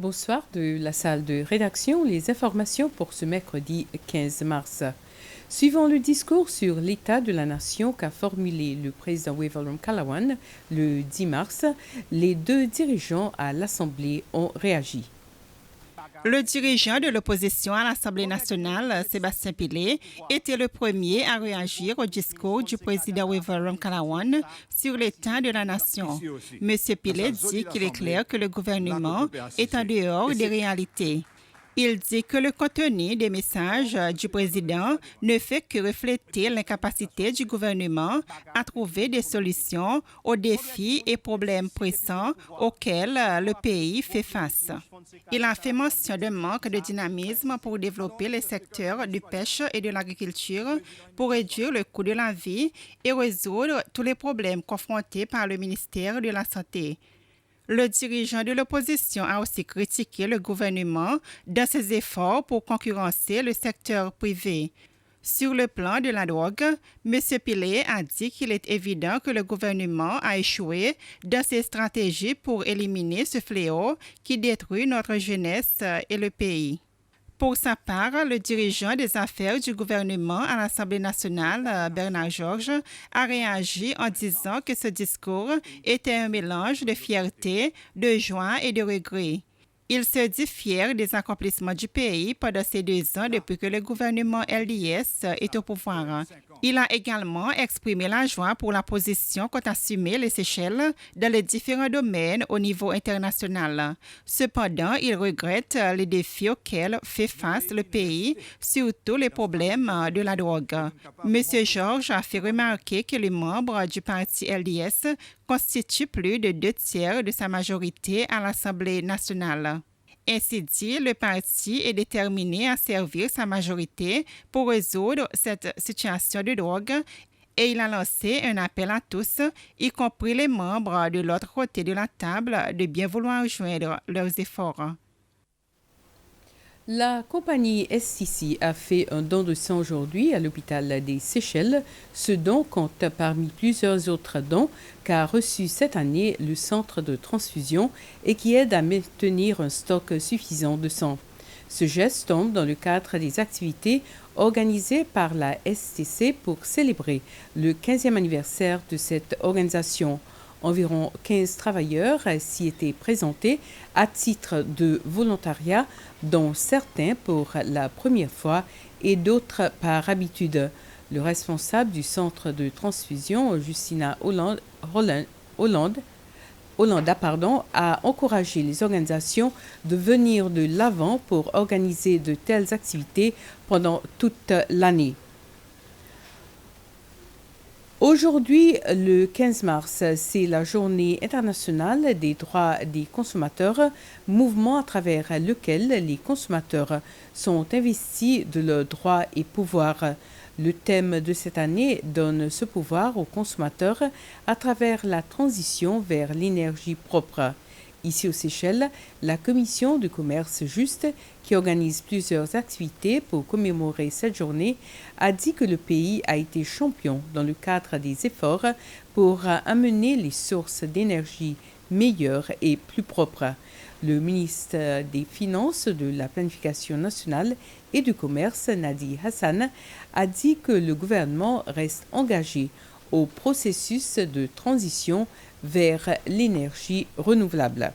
Bonsoir de la salle de rédaction. Les informations pour ce mercredi 15 mars. Suivant le discours sur l'état de la nation qu'a formulé le président Waverlum Callaghan le 10 mars, les deux dirigeants à l'Assemblée ont réagi. Le dirigeant de l'opposition à l'Assemblée nationale, Sébastien Pillay, était le premier à réagir au discours du président Waverlum Callaghan sur l'état de la nation. M. Pillay dit qu'il est clair que le gouvernement est en dehors des réalités. Il dit que le contenu des messages du président ne fait que refléter l'incapacité du gouvernement à trouver des solutions aux défis et problèmes pressants auxquels le pays fait face. Il a fait mention d'un manque de dynamisme pour développer les secteurs de pêche et de l'agriculture, pour réduire le coût de la vie et résoudre tous les problèmes confrontés par le ministère de la Santé. Le dirigeant de l'opposition a aussi critiqué le gouvernement dans ses efforts pour concurrencer le secteur privé. Sur le plan de la drogue, M. Pillay a dit qu'il est évident que le gouvernement a échoué dans ses stratégies pour éliminer ce fléau qui détruit notre jeunesse et le pays. Pour sa part, le dirigeant des affaires du gouvernement à l'Assemblée nationale, Bernard Georges, a réagi en disant que ce discours était un mélange de fierté, de joie et de regret. Il se dit fier des accomplissements du pays pendant ces 2 ans depuis que le gouvernement LDS est au pouvoir. Il a également exprimé la joie pour la position qu'ont assumée les Seychelles dans les différents domaines au niveau international. Cependant, il regrette les défis auxquels fait face le pays, surtout les problèmes de la drogue. M. Georges a fait remarquer que les membres du parti LDS constituent plus de 2/3 de sa majorité à l'Assemblée nationale. Ainsi dit, le parti est déterminé à servir sa majorité pour résoudre cette situation de drogue et il a lancé un appel à tous, y compris les membres de l'autre côté de la table, de bien vouloir joindre leurs efforts. La compagnie SCC a fait un don de sang aujourd'hui à l'hôpital des Seychelles. Ce don compte parmi plusieurs autres dons qu'a reçu cette année le centre de transfusion et qui aide à maintenir un stock suffisant de sang. Ce geste tombe dans le cadre des activités organisées par la SCC pour célébrer le 15e anniversaire de cette organisation. Environ 15 travailleurs s'y étaient présentés à titre de volontariat, dont certains pour la première fois et d'autres par habitude. Le responsable du centre de transfusion, Justina Hollanda, a encouragé les organisations de venir de l'avant pour organiser de telles activités pendant toute l'année. Aujourd'hui, le 15 mars, c'est la journée internationale des droits des consommateurs, mouvement à travers lequel les consommateurs sont investis de leurs droits et pouvoirs. Le thème de cette année donne ce pouvoir aux consommateurs à travers la transition vers l'énergie propre. Ici aux Seychelles, la Commission du commerce juste, qui organise plusieurs activités pour commémorer cette journée, a dit que le pays a été champion dans le cadre des efforts pour amener les sources d'énergie meilleures et plus propres. Le ministre des Finances, de la Planification nationale et du Commerce, Nadi Hassan, a dit que le gouvernement reste engagé au processus de transition vers l'énergie renouvelable.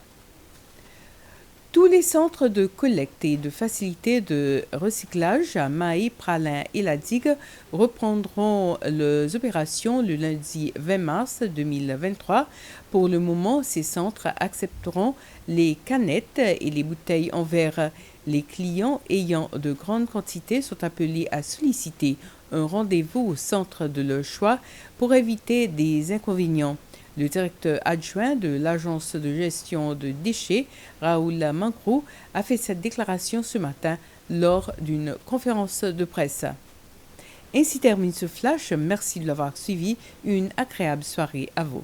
Tous les centres de collecte et de facilité de recyclage à Mahé, Pralin et la Digue reprendront leurs opérations le lundi 20 mars 2023. Pour le moment, ces centres accepteront les canettes et les bouteilles en verre. Les clients ayant de grandes quantités sont appelés à solliciter un rendez-vous au centre de leur choix pour éviter des inconvénients. Le directeur adjoint de l'agence de gestion de déchets, Raoul Mangrou, a fait cette déclaration ce matin lors d'une conférence de presse. Ainsi termine ce flash. Merci de l'avoir suivi. Une agréable soirée à vous.